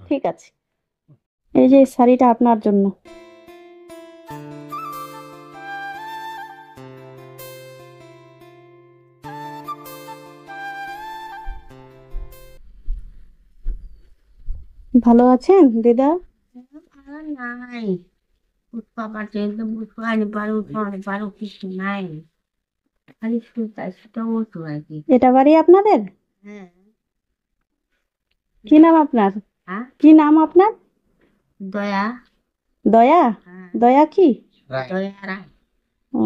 ঠিক আছে, এই যে শাড়িটা আপনার জন্য। ভালো আছেন দিদা? নাই উঠবা পারছে একদম উঠবা আনি পারো উঠবা পারো কিছু নাই, খালি সুতায় সুতা উঠো আর কি। এটা বাড়ি আপনাদের? হ্যাঁ। কি নাম আপনার? হ্যাঁ, কি নাম আপনার? দয়া। দয়া? হ্যাঁ, দয়া কি? দয়া রায়। ও,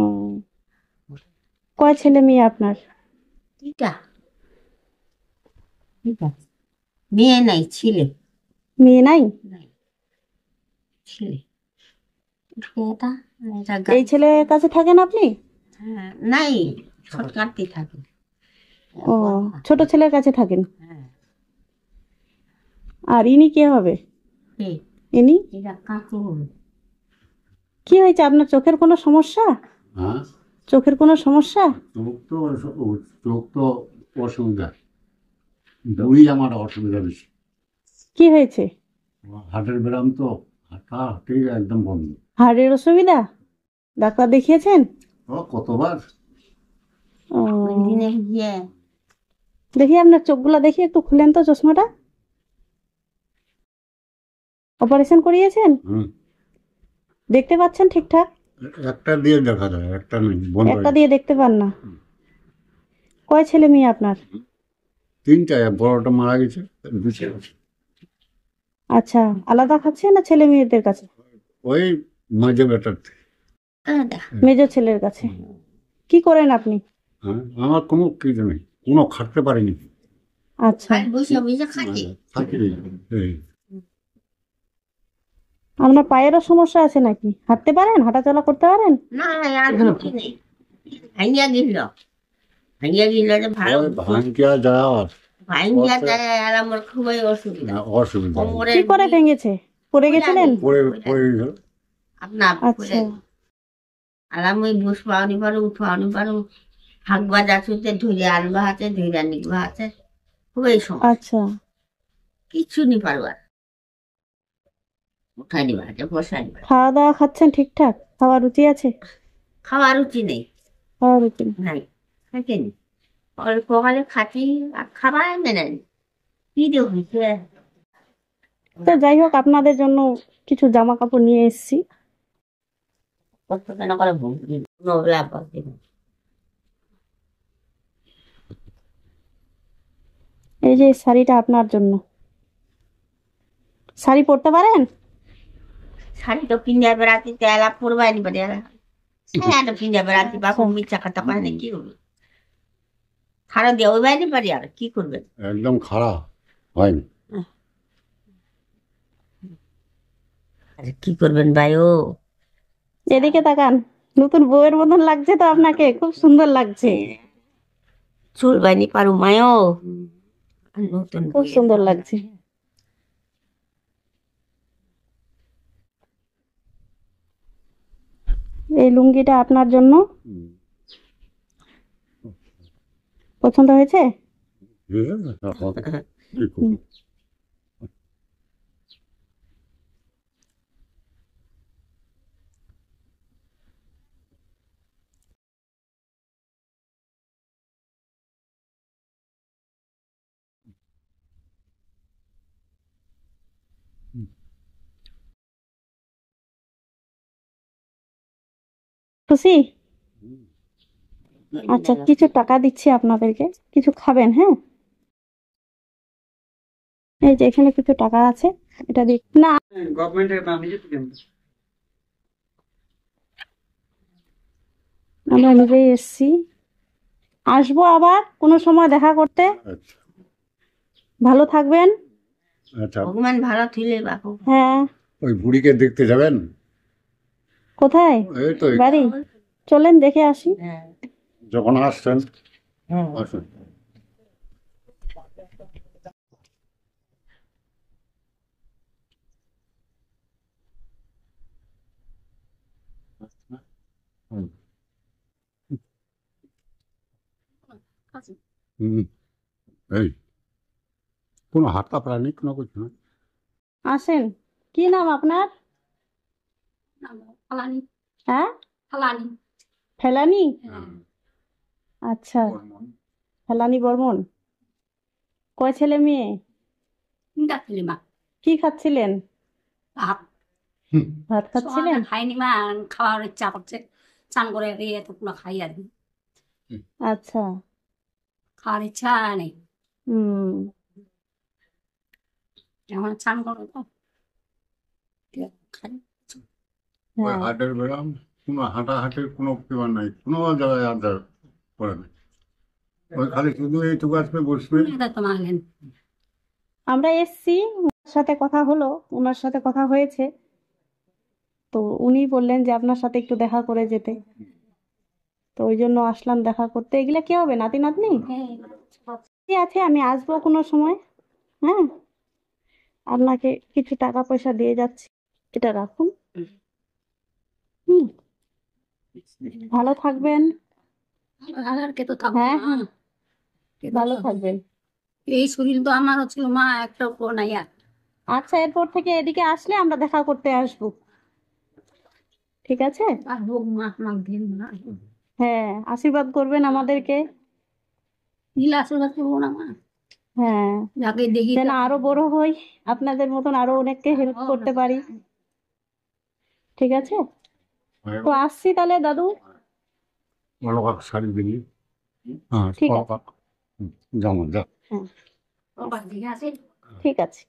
কয় ছেলে মেয়ে আপনার? কিটা কিটা মেয়ে নাই, ছেলে। মেয়ে নাই? নাই, ছেলে। এটা এটা এই ছেলের কাছে থাকেন আপনি? হ্যাঁ, নাই, ছোট কাটতে থাকে। ও, ছোট ছেলের কাছে থাকেন। হ্যাঁ। আর ইনি কে হবে? এই ইনি এটা কাকু হবে। কি হয়েছে আপনার? চোখের কোনো সমস্যা? হ্যাঁ, চোখের কোনো সমস্যা? চোখ তো অসুবিধা, ওই আমার অসুবিধা বেশি। কি হয়েছে? হার্টের ব্যায়াম তো, হাঁটা হাঁটি একদম বন্ধ। হার্টের অসুবিধা? ডাক্তার দেখিয়েছেন? ও কতবার। ও, ওই দিনে গিয়ে দেখি আপনার চোখগুলা, দেখি একটু খুলেন তো চশমাটা। অপারেশন করিয়েছেন? হুম, দেখতে পাচ্ছেন ঠিকঠাক? একটা দিয়ে দেখা যায়, একটা নেই, বন্ধ একটা হয়ে দিয়ে দেখতে পান না? কয় ছেলে মেয়ে আপনার? তিনটা, বড়টা মারা গেছে, দু ছেলে। আচ্ছা, আলাদা খাচ্ছে না ছেলে মেয়েদের কাছে? ওই মাঝে বেটার থেকে। মেজো ছেলের কাছে। কি করেন আপনি? হ্যাঁ, আমার কোনো কিছু নেই, কোনো খাটতে পারিনি। আচ্ছা, বসে বসে খাচ্ছি। থাকি এই আপনার পায়েরও সমস্যা আছে নাকি? হাঁটতে পারেন? হাঁটাচলা করতে পারেন? না, আর কিছু নেই। ভাঙিয়া গেল, ভাঙিয়া গেল যে ভালো। ওই ভাঙিয়া যাওয়ার ভাঙিয়া যায় আর আমার খুবই অসুবিধা। অসুবিধা হয়েছে। কোমরের কি করে ভেঙেছে? পড়ে গেছিলেন? পড়ে পড়ে গেল। আপনার আচ্ছা, আর আমি বসবা আনি পারো উঠবা আনি পারো, হাঁকবা যাচ্ছে ধরে আনবা হাতে ধরে নিবা হাতে, খুবই সমস্যা। আচ্ছা। কিচ্ছু নি পারো আর উঠাই নিবা হাতে বসাই নিবা। খাওয়া দাওয়া খাচ্ছেন ঠিকঠাক? খাওয়ার রুচি আছে? খাওয়ার রুচি নেই। খাওয়ার রুচি নেই। নাই, থাকেনি। অল্প খালে খাচ্ছি আর খাবার মেনে নি। কি দিয়ে হয়েছে? তো যাই হোক, আপনাদের জন্য কিছু জামা কাপড় নিয়ে এসেছি। কষ্ট কেন করে ভুগি নোবলা পাচ্ছি না। এই যে শাড়িটা আপনার জন্য। শাড়ি পরতে পারেন? শাড়ি তো কিনে বেড়াতে তেলা পড়বাই নি পারে, হ্যাঁ তো কিনে বেড়াতে বাপু আচ্ছা, মিথ্যা কথা পারে না, কি করবে? খারাপ দিয়ে ওই বাইরে পারি আর কি করবেন? একদম খারাপ হয়নি। আরে কি করবেন ভাই ও? এদিকে তাকান। নতুন বউয়ের মতন লাগছে তো আপনাকে, খুব সুন্দর লাগছে। চুল বাইনি পারু মায়ও, নতুন খুব সুন্দর লাগছে। এই লুঙ্গিটা আপনার জন্য। হুম। পছন্দ হয়েছে? কি করবো? খুশি? আচ্ছা, কিছু টাকা দিচ্ছি আপনাদেরকে, কিছু খাবেন, হ্যাঁ? এই যে এখানে কিছু টাকা আছে, এটা দিই না। আমরা নিজেই এসছি, আসবো আবার কোনো সময় দেখা করতে। আচ্ছা ভালো থাকবেন। আচ্ছা, ভগবান ভালো থইলে বাপু। হ্যাঁ। ওই বুড়িকে দেখতে যাবেন? কোথায় এই তো বাড়ি? চলেন দেখে আসি। হ্যাঁ, যখন আসছেন হ্যাঁ। আসুন। হুম। হুম, এই কোনো হাতা প্রাণী কোনো কিছু না। আসেন, কি নাম আপনার? ফালানি হ্যাঁ, ফালানি ফেলানি। হ্যাঁ, আচ্ছা, বর্মন। ফেলানি বর্মন। কয় ছেলে মেয়ে? ডাকলি মা কি খাচ্ছিলেন? ভাত হুম, ভাত খাচ্ছিলেন? খাইনি মা, খাওয়ার ইচ্ছা করছে, চান করে এতগুলো খাই আর কি, আচ্ছা। খাওয়ার ইচ্ছা নেই, হুম। এখন চান করো তো খাই। ওই হ্যাঁ, হাটের ব্যায়াম, কোনো হাঁটাহাঁটির কোনো ব্যাপার নাই, কোনো জায়গায় আড্ডা করে না। ওই খালি শুধু এইটুকু আসবে, বসবে। এটা তো মানলেন। আমরা এসছি, ওনার সাথে কথা হলো, ওনার সাথে কথা হয়েছে, তো উনি বললেন যে আপনার সাথে একটু দেখা করে যেতে, তো ওই জন্য আসলাম দেখা করতে। এগুলা কি হবে, নাতি নাতনি? হ্যাঁ, ঠিক আছে, আমি আসবো কোনো সময়। হ্যাঁ, আপনাকে কিছু টাকা পয়সা দিয়ে যাচ্ছি, এটা রাখুন। হুম, ভালো থাকবেন। আর কে তো থাকবো হ্যাঁ, না, হ্যাঁ, কে তো ভালো থাকবো। থাকবেন। এই শরীর তো আমারও ছিল মা, একটা নাই আর। আচ্ছা, এরপর থেকে এদিকে আসলে আমরা দেখা করতে আসবো, ঠিক আছে? আর হোক মা, আমার দিন না হ্যাঁ, আশীর্বাদ করবেন আমাদেরকে। নীলা আশীর্বাদ করবো না মা, হ্যাঁ, যাকে দেখি যেন আরো বড় হই, আপনাদের মতন আরো অনেককে হেল্প করতে পারি, ঠিক আছে? তো আসছি তাহলে দাদু। অলকা শাড়ি দিলি। হ্যাঁ, ঠিক আছে। অলকা। যেমন যা। হ্যাঁ, ঠিক আছে। ঠিক আছে।